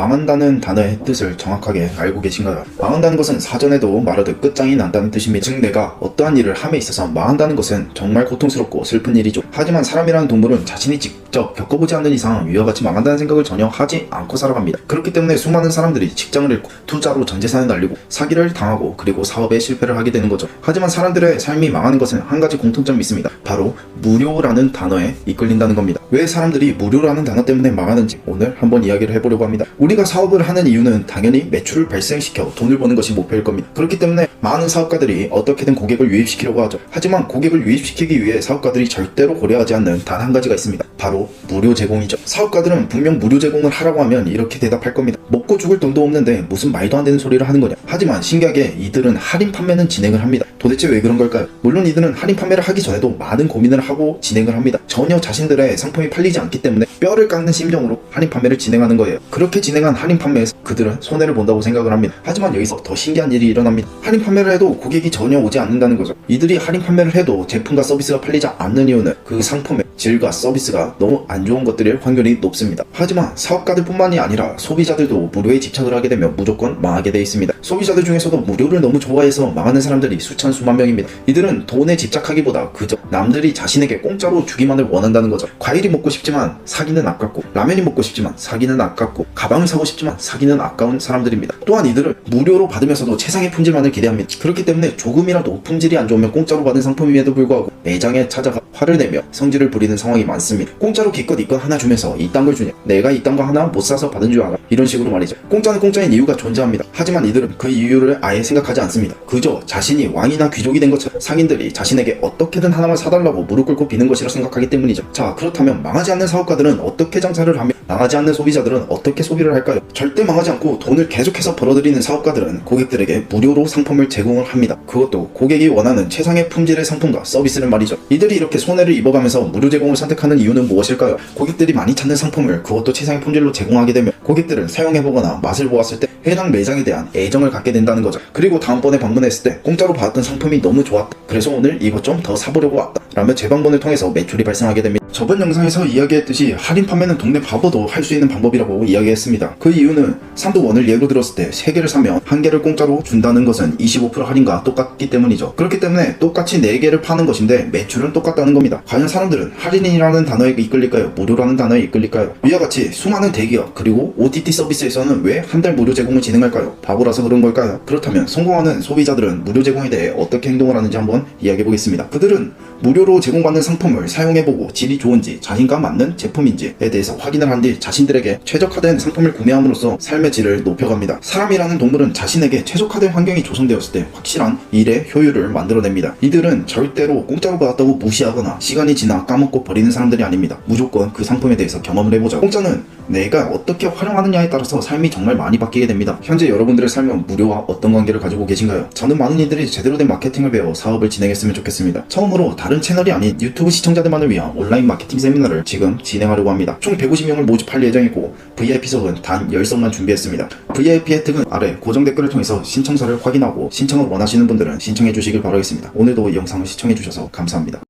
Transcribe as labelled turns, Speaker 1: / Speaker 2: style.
Speaker 1: 망한다는 단어의 뜻을 정확하게 알고 계신가요? 망한다는 것은 사전에도 말하듯 끝장이 난다는 뜻입니다. 즉 내가 어떠한 일을 함에 있어서 망한다는 것은 정말 고통스럽고 슬픈 일이죠. 하지만 사람이라는 동물은 자신이 직접 겪어보지 않는 이상 위와 같이 망한다는 생각을 전혀 하지 않고 살아갑니다. 그렇기 때문에 수많은 사람들이 직장을 잃고 투자로 전 재산을 날리고 사기를 당하고 그리고 사업에 실패를 하게 되는 거죠. 하지만 사람들의 삶이 망하는 것은 한 가지 공통점이 있습니다. 바로 무료라는 단어에 이끌린다는 겁니다. 왜 사람들이 무료라는 단어 때문에 망하는지 오늘 한번 이야기를 해보려고 합니다. 우리가 사업을 하는 이유는 당연히 매출을 발생시켜 돈을 버는 것이 목표일 겁니다. 그렇기 때문에 많은 사업가들이 어떻게든 고객을 유입시키려고 하죠. 하지만 고객을 유입시키기 위해 사업가들이 절대로 고려하지 않는 단 한 가지가 있습니다. 바로 무료 제공이죠. 사업가들은 분명 무료 제공을 하라고 하면 이렇게 대답할 겁니다. 먹고 죽을 돈도 없는데 무슨 말도 안 되는 소리를 하는 거냐. 하지만 신기하게 이들은 할인 판매는 진행을 합니다. 도대체 왜 그런 걸까요? 물론 이들은 할인 판매를 하기 전에도 많은 고민을 하고 진행을 합니다. 전혀 자신들의 상품이 팔리지 않기 때문에 뼈를 깎는 심정으로 할인 판매를 진행하는 거예요. 그렇게 진행한 할인 판매에서 그들은 손해를 본다고 생각을 합니다. 하지만 여기서 더 신기한 일이 일어납니다. 할인 판매를 해도 고객이 전혀 오지 않는다는 거죠. 이들이 할인 판매를 해도 제품과 서비스가 팔리지 않는 이유는 그 상품의 질과 서비스가 너무 안 좋은 것들일 확률이 높습니다. 하지만 사업가들 뿐만이 아니라 소비자들도 무료에 집착을 하게 되면 무조건 망하게 돼 있습니다. 소비자들 중에서도 무료를 너무 좋아해서 망하는 사람들이 수천 수만 명입니다. 이들은 돈에 집착하기보다 그저 남들이 자신에게 공짜로 주기만을 원한다는 거죠. 과일이 먹고 싶지만 사기는 아깝고, 라면이 먹고 싶지만 사기는 아깝고, 가방을 사고 싶지만 사기는 아까운 사람들입니다. 또한 이들은 무료로 받으면서도 최상의 품질만을 기대합니다. 그렇기 때문에 조금이라도 품질이 안 좋으면 공짜로 받은 상품임에도 불구하고 매장에 찾아가 화를 내며 성질을 부리는 상황이 많습니다. 공짜로 기껏 이거 하나 주면서 이딴 걸 주냐, 내가 이딴 거 하나 못 사서 받은 줄 알아, 이런 식으로 말이죠. 공짜는 공짜인 이유가 존재합니다. 하지만 이들은 그 이유를 아예 생각하지 않습니다. 그저 자신이 왕이나 귀족이 된 것처럼 상인들이 자신에게 어떻게든 하나만 사달라고 무릎 꿇고 비는 것이라 생각하기 때문이죠. 자, 그렇다면 망하지 않는 사업가들은 어떻게 장사를 하며 망하지 않는 소비자들은 어떻게 소비를 할까요? 절대 망하지 않고 돈을 계속해서 벌어들이는 사업가들은 고객들에게 무료로 상품을 제공을 합니다. 그것도 고객이 원하는 최상의 품질의 상품과 서비스를 말이죠. 이들이 이렇게 손해를 입어가면서 무료 제공을 선택하는 이유는 무엇일까요? 고객들이 많이 찾는 상품을 그것도 최상의 품질로 제공하게 되면 고객들은 사용해보거나 맛을 보았을 때 해당 매장에 대한 애정을 갖게 된다는 거죠. 그리고 다음번에 방문했을 때 공짜로 받았던 상품이 너무 좋았다, 그래서 오늘 이것 좀 더 사보려고 왔다 라며 재방문을 통해서 매출이 발생하게 됩니다. 저번 영상에서 이야기했듯이 할인 판매는 동네 바보도 할 수 있는 방법이라고 이야기했습니다. 그 이유는 산도원을 예로 들었을 때 3개를 사면 1개를 공짜로 준다는 것은 25% 할인과 똑같기 때문이죠. 그렇기 때문에 똑같이 4개를 파는 것인데 매출은 똑같다는 겁니다. 과연 사람들은 할인이라는 단어에 이끌릴까요? 무료라는 단어에 이끌릴까요? 위와 같이 수많은 대기업 그리고 OTT 서비스에서는 왜 한 달 무료 제공을 진행할까요? 바보라서 그런 걸까요? 그렇다면 성공하는 소비자들은 무료 제공에 대해 어떻게 행동을 하는지 한번 이야기해보겠습니다. 그들은 무료로 제공받는 상품을 사용해보고 질이 좋은지 자신과 맞는 제품인지에 대해서 확인을 한 뒤 자신들에게 최적화된 상품을 구매함으로써 삶의 질을 높여갑니다. 사람이라는 동물은 자신에게 최적화된 환경이 조성되었을 때 확실한 일의 효율을 만들어냅니다. 이들은 절대로 공짜로 받았다고 무시하거나 시간이 지나 까먹고 버리는 사람들이 아닙니다. 무조건 그 상품에 대해서 경험을 해보자. 공짜는 내가 어떻게 활용하느냐에 따라서 삶이 정말 많이 바뀌게 됩니다. 현재 여러분들의 삶은 무료와 어떤 관계를 가지고 계신가요? 저는 많은 이들이 제대로 된 마케팅을 배워 사업을 진행했으면 좋겠습니다. 처음으로 다른 채널이 아닌 유튜브 시청자들만을 위한 온라인 마케팅 세미나를 지금 진행하려고 합니다. 총 150명을 모집할 예정이고 VIP석은 단 10석만 준비했습니다. VIP 혜택은 아래 고정 댓글을 통해서 신청서를 확인하고 신청을 원하시는 분들은 신청해 주시길 바라겠습니다. 오늘도 이 영상을 시청해 주셔서 감사합니다.